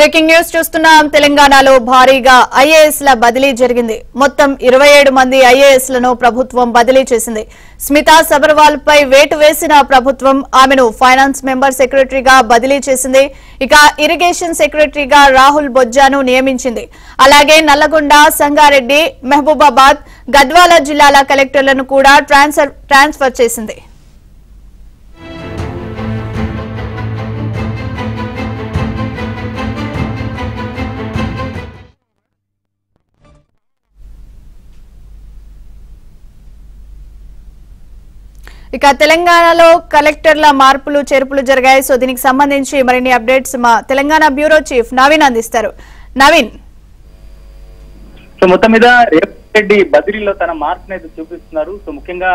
Breaking news చూస్తున్నాం. తెలంగాణలో భారీగా ఐఏఎస్ల బదిలీ జరిగింది. మొత్తం 27 మంది ఐఏఎస్లను ప్రభుత్వం బదిలీ చేసింది. స్మితా సబర్వాల్ పై వేటు వేసిన ప్రభుత్వం ఆమెను ఫైనాన్స్ మెంబర్ సెక్రటరీగా బదిలీ చేసింది. ఇక ఇరిగేషన్ సెక్రటరీగా రాహుల్ బొజ్జాను నియమించింది. అలాగే నల్లగొండ, సంగారెడ్డి, మహబూబాబాద్, గద్వాల జిల్లాల కలెక్టర్లను కూడా ట్రాన్స్ఫర్ చేసింది. ఇక తెలంగాణలో కలెక్టర్ల మార్పులు చేర్పులు జరిగాయి. సో దీనికి సంబంధించి మరిన్ని అప్డేట్స్ మా తెలంగాణ బ్యూరో చీఫ్ నవీన్ అందిస్తారు. నవీన్, సో మొత్తం మీద రేవంత్ రెడ్డి బదిలీలో తన మార్పును అయితే చూపిస్తున్నారు. సో ముఖ్యంగా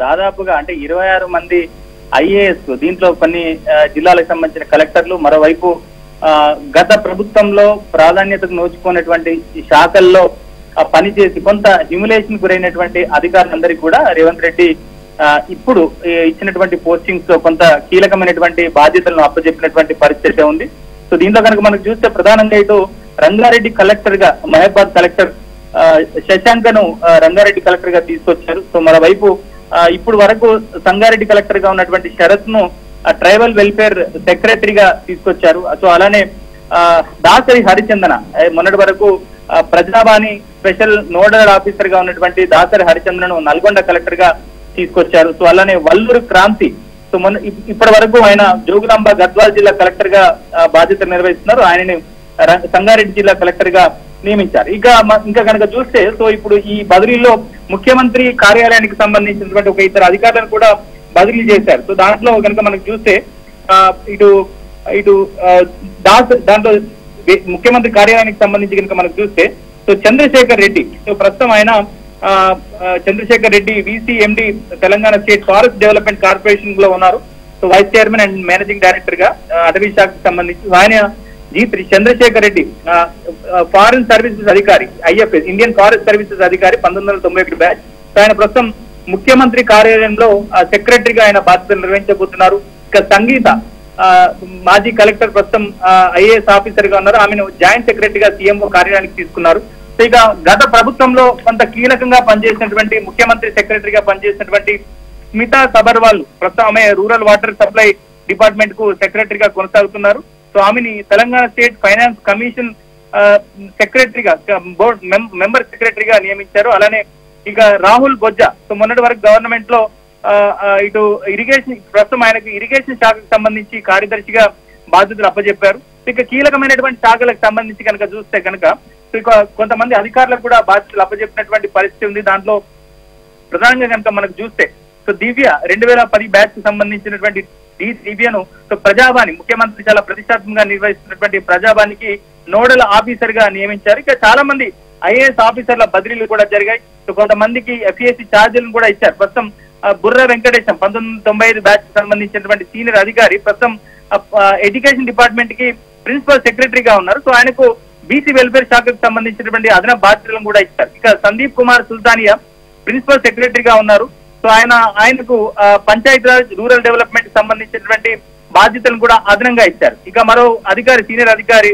దాదాపుగా అంటే 26 మంది ఐఏఎస్, దీంట్లో కొన్ని జిల్లాలకు సంబంధించిన కలెక్టర్లు, మరోవైపు గత ప్రభుత్వంలో ప్రాధాన్యతకు నోచుకున్నటువంటి శాఖల్లో పనిచేసి కొంత హ్యూమిలేషన్ గురైనటువంటి అధికారులందరికీ కూడా రేవంత్ రెడ్డి ఇప్పుడు ఇచ్చినటువంటి పోస్టింగ్స్ లో కొంత కీలకమైనటువంటి బాధ్యతలను అప్పచెప్పినటువంటి పరిస్థితి ఉంది. సో దీంట్లో కనుక మనకు చూస్తే ప్రధానంగా ఇటు రంగారెడ్డి కలెక్టర్ గా మహబాద్ కలెక్టర్ శశాంకను రంగారెడ్డి కలెక్టర్ గా తీసుకొచ్చారు. సో మరోవైపు ఇప్పుడు వరకు సంగారెడ్డి కలెక్టర్ గా ఉన్నటువంటి శరత్ ను ట్రైబల్ వెల్ఫేర్ సెక్రటరీగా తీసుకొచ్చారు. సో అలానే దాసరి హరిచందన మొన్నటి వరకు ప్రజావాణి స్పెషల్ నోడల్ ఆఫీసర్ గా ఉన్నటువంటి దాసరి హరిచందనను నల్గొండ కలెక్టర్ గా తీసుకొచ్చారు. సో అలానే వల్లూరు క్రాంతి, సో మొన్న ఇప్పటి వరకు ఆయన జోగులాంబ గద్వాల జిల్లా కలెక్టర్ గా బాధ్యతలు నిర్వహిస్తున్నారు. ఆయనని సంగారెడ్డి జిల్లా కలెక్టర్ గా నియమించారు. ఇంకా కనుక చూస్తే సో ఇప్పుడు ఈ బదిలీలో ముఖ్యమంత్రి కార్యాలయానికి సంబంధించినటువంటి ఒక ఇద్దరు అధికారులను కూడా బదిలీ చేశారు. సో దాంట్లో కనుక మనకు చూస్తే ఇటు దాంట్లో ముఖ్యమంత్రి కార్యాలయానికి సంబంధించి కనుక మనకు చూస్తే సో చంద్రశేఖర్ రెడ్డి, సో ప్రస్తుతం ఆయన Chandrasekhar Reddy VCMD Telangana state forest development corporation లో ఉన్నారు. So vice chairman and managing director గా అటవీ శాఖకు సంబంధించి. ఆయన చంద్రశేఖర్ రెడ్డి ఫారెన్ సర్వీసెస్ అధికారి, IFS ఇండియన్ ఫారెస్ట్ సర్వీసెస్ అధికారి, 1991 బ్యాచ్. ఆయన ప్రస్తుతం ముఖ్యమంత్రి కార్యాలయంలో సెక్రటరీగా ఆయన బాధ్యతలు నిర్వహించబోతున్నారు. ఇక సంగీత మాజీ కలెక్టర్, ప్రస్తుతం IAS ఆఫీసర్ గా ఉన్నారు. ఆమెను జాయింట్ సెక్రటరీగా CMO కార్యాలయానికి తీసుకున్నారు. ఇక గత ప్రభుత్వంలో కొంత కీలకంగా పనిచేసినటువంటి ముఖ్యమంత్రి సెక్రటరీగా పనిచేసినటువంటి స్మితా సబర్వాల్ ప్రస్తుతం ఆమె రూరల్ వాటర్ సప్లై డిపార్ట్మెంట్ కు సెక్రటరీగా కొనసాగుతున్నారు. సో ఆమెని తెలంగాణ స్టేట్ ఫైనాన్స్ కమిషన్ సెక్రటరీగా బోర్డ్ మెంబర్ సెక్రటరీగా నియమించారు. అలానే ఇక రాహుల్ బొజ్జా, సో మొన్నటి వరకు గవర్నమెంట్ లో ఇటు ఇరిగేషన్, ప్రస్తుతం ఆయనకు ఇరిగేషన్ శాఖకు సంబంధించి కార్యదర్శిగా బాధ్యతలు అప్పచెప్పారు. ఇక కీలకమైనటువంటి శాఖలకు సంబంధించి కనుక చూస్తే కనుక కొంతమంది అధికారులకు కూడా బాధ్యతలు అప్పచెప్పినటువంటి పరిస్థితి ఉంది. దాంట్లో ప్రధానంగా కనుక మనకు చూస్తే సో దివ్య 2010 బ్యాచ్ కు సంబంధించినటువంటి దివ్యను సో ప్రజావాణి, ముఖ్యమంత్రి చాలా ప్రతిష్టాత్మకంగా నిర్వహిస్తున్నటువంటి ప్రజావానికి నోడల్ ఆఫీసర్ గా నియమించారు. ఇక చాలా మంది IAS ఆఫీసర్ల బదిలీలు కూడా జరిగాయి. సో కొంతమందికి FESC ఛార్జీలను కూడా ఇచ్చారు. ప్రస్తుతం బుర్ర వెంకటేశం 1995 బ్యాచ్ కు సంబంధించినటువంటి సీనియర్ అధికారి ప్రస్తుతం ఎడ్యుకేషన్ డిపార్ట్మెంట్ కి ప్రిన్సిపల్ సెక్రటరీగా ఉన్నారు. సో ఆయనకు BC వెల్ఫేర్ శాఖకు సంబంధించినటువంటి అదనపు బాధ్యతలను కూడా ఇచ్చారు. ఇక సందీప్ కుమార్ సుల్తానియా ప్రిన్సిపల్ సెక్రటరీగా ఉన్నారు. సో ఆయనకు పంచాయతీరాజ్ రూరల్ డెవలప్మెంట్ కి సంబంధించినటువంటి బాధ్యతలను కూడా అదనంగా ఇచ్చారు. ఇక మరో అధికారి, సీనియర్ అధికారి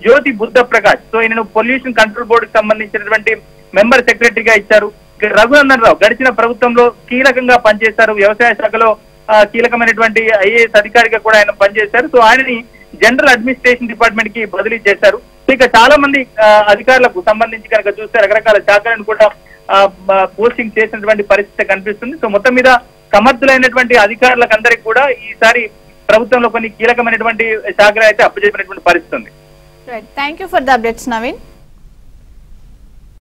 జ్యోతి బుద్ధ ప్రకాష్, సో ఈయనను పొల్యూషన్ కంట్రోల్ బోర్డు కి సంబంధించినటువంటి మెంబర్ సెక్రటరీగా ఇచ్చారు. ఇక రఘునందన్ రావు గడిచిన ప్రభుత్వంలో కీలకంగా పనిచేశారు. వ్యవసాయ శాఖలో కీలకమైనటువంటి IAS అధికారిగా కూడా ఆయన పనిచేశారు. సో ఆయనని జనరల్ అడ్మినిస్ట్రేషన్ డిపార్ట్మెంట్ కి బదిలీ చేశారు. ఇక చాలా మంది అధికారులకు సంబంధించి కనుక చూస్తే రకరకాల శాఖలను కూడా పోస్టింగ్ చేసినటువంటి పరిస్థితి కనిపిస్తుంది. సో మొత్తం మీద సమర్థులైనటువంటి అధికారులకు అందరికీ కూడా ఈసారి ప్రభుత్వంలో కొన్ని కీలకమైనటువంటి శాఖలు అయితే అప్పచెప్పినటువంటి పరిస్థితి ఉంది. Thank you for the updates Naveen.